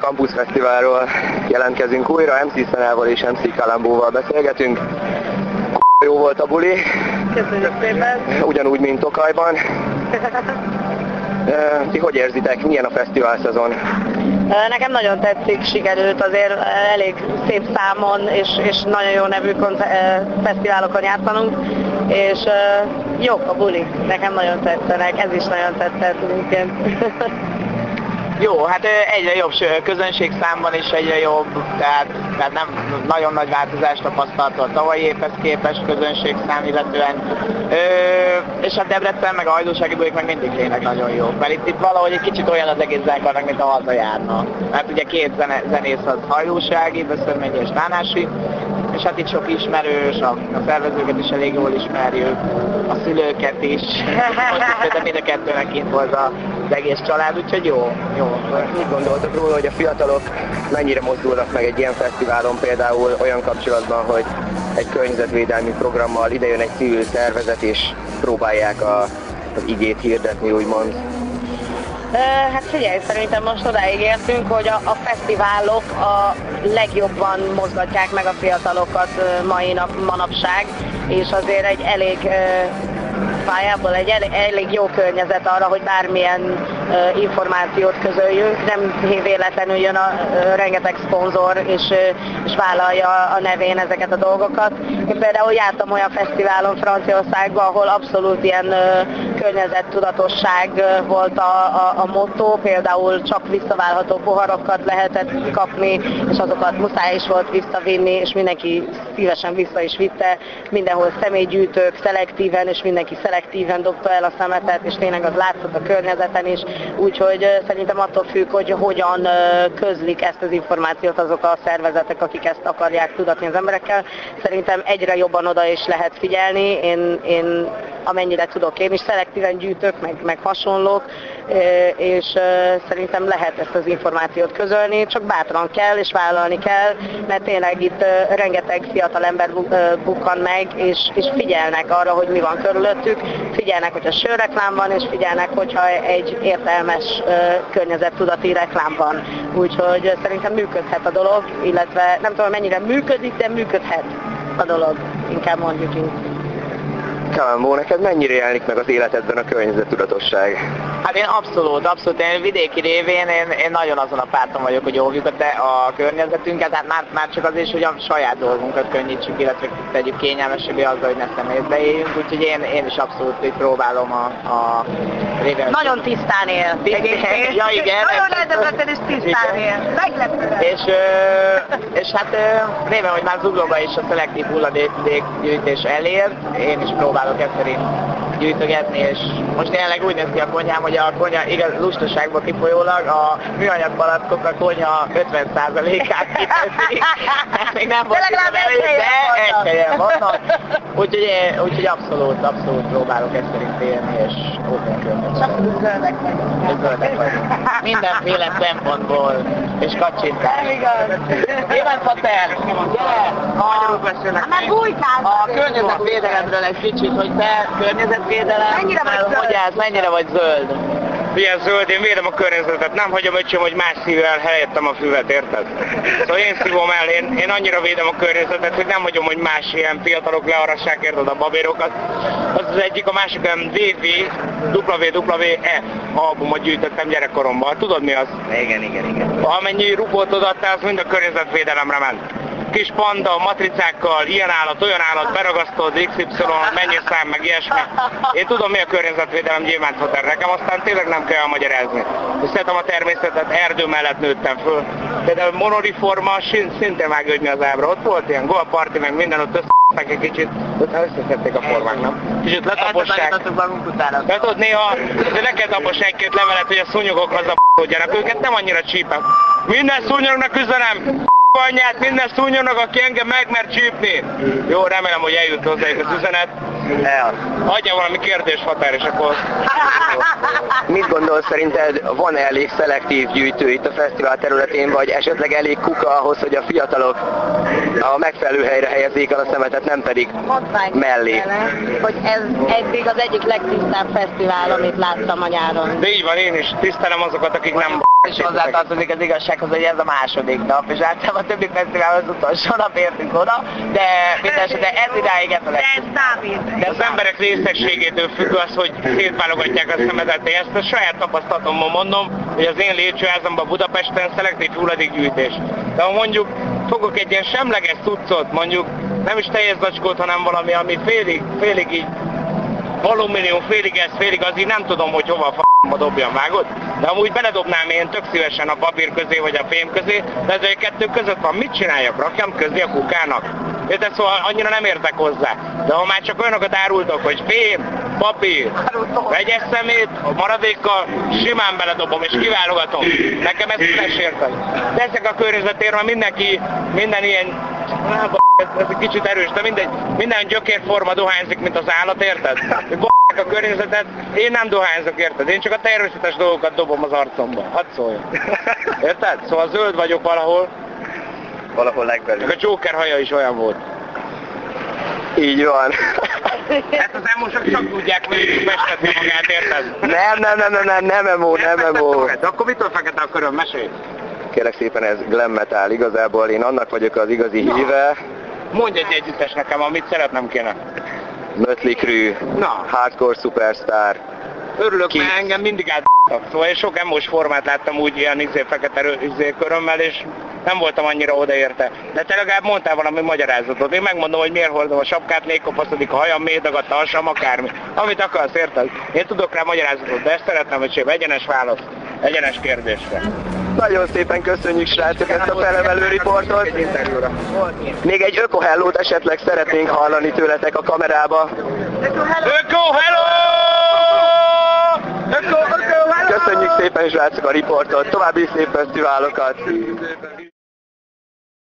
Campus Fesztiválról jelentkezünk újra, MC Szenával és MC Kalambóval beszélgetünk. Jó volt a buli. Köszönjük szépen. Ugyanúgy, mint Tokajban. Ti hogy érzitek, milyen a fesztivál szezon? Nekem nagyon tetszik, sikerült azért elég szép számon és nagyon jó nevű fesztiválokon játszanunk, és jók a buli, nekem nagyon tetszenek, ez is nagyon tetszett minket. Jó, hát egyre jobb közönségszámban is egyre jobb, tehát nem nagyon nagy változást tapasztalható a tavalyi évhez képest közönségszám illetően. És a Debrecen meg a hajdúsági bulik meg mindig tényleg nagyon jó. Mert itt valahogy egy kicsit olyan az egész zenekarnak, mint a hazajárna. Mert ugye két zenész az hajdúsági, Beszörményi és Nánási, és hát itt sok ismerős, a szervezőket is elég jól ismerjük, a szülőket is, most mind a kettőnek kint volt az egész család, úgyhogy jó. Mit gondoltok róla, hogy a fiatalok mennyire mozdulnak meg egy ilyen fesztiválon, például olyan kapcsolatban, hogy egy környezetvédelmi programmal idejön egy civil szervezet és próbálják az igét hirdetni, úgymond? Hát figyelj, szerintem most odáig értünk, hogy a fesztiválok a legjobban mozgatják meg a fiatalokat manapság, és azért egy elég pályából egy elég jó környezet arra, hogy bármilyen információt közöljünk. Nem véletlenül jön a rengeteg szponzor, és vállalja a nevén ezeket a dolgokat. Én például jártam olyan fesztiválon Franciaországban, ahol abszolút ilyen környezettudatosság volt a motto, például csak visszaválható poharakat lehetett kapni, és azokat muszáj is volt visszavinni, és mindenki szívesen vissza is vitte, mindenhol személygyűjtők, szelektíven, és mindenki szelektíven dobta el a szemetet, és tényleg az látszott a környezeten is, úgyhogy szerintem attól függ, hogy hogyan közlik ezt az információt azok a szervezetek, akik ezt akarják tudatni az emberekkel. Szerintem egyre jobban oda is lehet figyelni, én amennyire tudok, én is szelektíven gyűjtök, meg hasonlók, és szerintem lehet ezt az információt közölni, csak bátran kell és vállalni kell, mert tényleg itt rengeteg fiatal ember bukkan meg, és figyelnek arra, hogy mi van körülöttük, figyelnek, hogyha sörreklám van, és figyelnek, hogyha egy értelmes környezettudati reklám van. Úgyhogy szerintem működhet a dolog, illetve nem tudom mennyire működik, de működhet a dolog, inkább mondjuk így. Kalambó, neked mennyire jelenik meg az életedben a környezettudatosság? Hát én abszolút. Én vidéki révén én nagyon azon a párton vagyok, hogy óvjuk a környezetünket, hát már csak azért, hogy a saját dolgunkat könnyítsük, illetve tegyük kényelmesebbé azzal, hogy ne szemétbe éljünk, úgyhogy én is abszolút így próbálom a révén. Nagyon tisztán él. Ja, igen. Nagyon Debrecen is tisztán él. Meglepően. És hát révén, hogy már Zuglóban is a szelektív hulladékgyűjtés elért, én is próbálok ezt szerint gyűjtögetni, és most tényleg úgy néz ki a konyhám, hogy a konyha igaz lustaságból kifolyólag a műanyag palackok a konyha 50%-át kiteszik. Ez még nem volt elég, de egy helyen vannak. Úgyhogy abszolút próbálok ezt szerint élni, és óvni a környezetet. Zöldek vagyunk. Mindenféle szempontból, és kacsintás. Éven Fater, gyere! A környezetvédelemről egy kicsit, hogy te környezetvédelem, mennyire vagy zöld? Ilyen zöld, én védem a környezetet, nem hagyom öcsém, hogy más szívvel helyettem a füvet, érted? Szóval én szívom el, én annyira védem a környezetet, hogy nem hagyom, hogy más ilyen fiatalok learassák, érted, a babérokat. Az egyik, a másik WWF albumot gyűjtöttem gyerekkoromban. Tudod mi az? Igen. Amennyi rupót odaadtál, az mind a környezetvédelemre ment. Kis panda, matricákkal, ilyen állat, olyan állat, beragasztod, XY, mennyi szám, meg ilyesmi. Én tudom, mi a környezetvédelem, gyémánthatár nekem, aztán tényleg nem kell elmagyarázni. És szeretem a természetet, erdő mellett nőttem föl. Például monoriforma szintén vágődni az ábra. Ott volt ilyen golfparti, meg minden, ott összeszedtek egy kicsit, utána összeszedték a formák, nem? Kicsit letapossák. De tudod, néha le kell taposni egy-két levelet, hogy a szúnyogok haza őket, nem annyira csípek. Minden szúnyognak üzenem! Anyját, minden szúnyognak, aki engem megmer csípni. Jó, remélem, hogy eljut hozzájuk az üzenet. Adja valami kérdéshatár, és akkor... Mit gondolsz, szerinted van-e elég szelektív gyűjtő itt a fesztivál területén, vagy esetleg elég kuka ahhoz, hogy a fiatalok a megfelelő helyre helyezzék el a szemetet, nem pedig mellé? Hogy ez eddig az egyik legtisztább fesztivál, amit láttam a nyáron. De így van, én is tisztelem azokat, akik nem És hozzátartozik az igazsághoz, hogy ez a második nap, és általában a többi fesztivál az utolsó nap értünk oda, de mindenesetre ez idáig ez a legjobb. De az emberek részességétől függ az, hogy szétválogatják a szemetet. Én ezt a saját tapasztalatommal mondom, hogy az én lépcsőházamban Budapesten szelektív hulladékgyűjtés. De ha mondjuk fogok egy ilyen semleges cuccot, mondjuk nem is teljes zacskót, hanem valami, ami félig így alumínium, félig ez, félig az, így nem tudom, hogy hova a f***ba dobjam, vágod? De amúgy beledobnám én tök szívesen a papír közé, vagy a fém közé, de ez a kettő között van, mit csináljak? Rakjam közé a kukának? Érted? Szóval annyira nem értek hozzá. De ha már csak olyanokat árultok, hogy fém, papír, vegyes szemét, a maradékkal simán beledobom és kiválogatom. Nekem ez flash, érted? Teszek a környezetért, mindenki, minden ilyen, ez egy kicsit erős, de mindegy, minden gyökérforma dohányzik, mint az állat, érted? A környezetet, én nem dohányzok, érted? Én csak a természetes dolgokat dobom az arcomba. Hadd szóljon. Érted? Szóval zöld vagyok valahol. Valahol legbelül. A Joker haja is olyan volt. Így van. Ezt az emósok csak tudják, hogy így mestetni magát, érted? Nem emo. De akkor mitől fekete a köröm? Mesélj! Kérlek szépen, ez glam metal igazából, én annak vagyok az igazi híve. Mondj egy együttes nekem, amit szeretnem kéne. Mötley Crüe, Hardcore Superstar. Örülök, mert engem mindig átadtak. Szóval én sok emos formát láttam úgy ilyen fekete körömmel, és nem voltam annyira odaérte. De te legalább mondtál valami magyarázatot. Én megmondom, hogy miért hordom a sapkát, még kopaszodik a hajam, mélydagat a hasam, akármi. Amit akarsz, érted? Én tudok rá magyarázatot, de ezt szeretném, hogy egyenes válasz, egyenes kérdésre. Nagyon szépen köszönjük, srácok, ezt a felemelő riportot. Még egy öko-hellót esetleg szeretnénk hallani tőletek a kamerába. Öko-hello! Köszönjük szépen, srácok, a riportot. További szép fesztiválokat.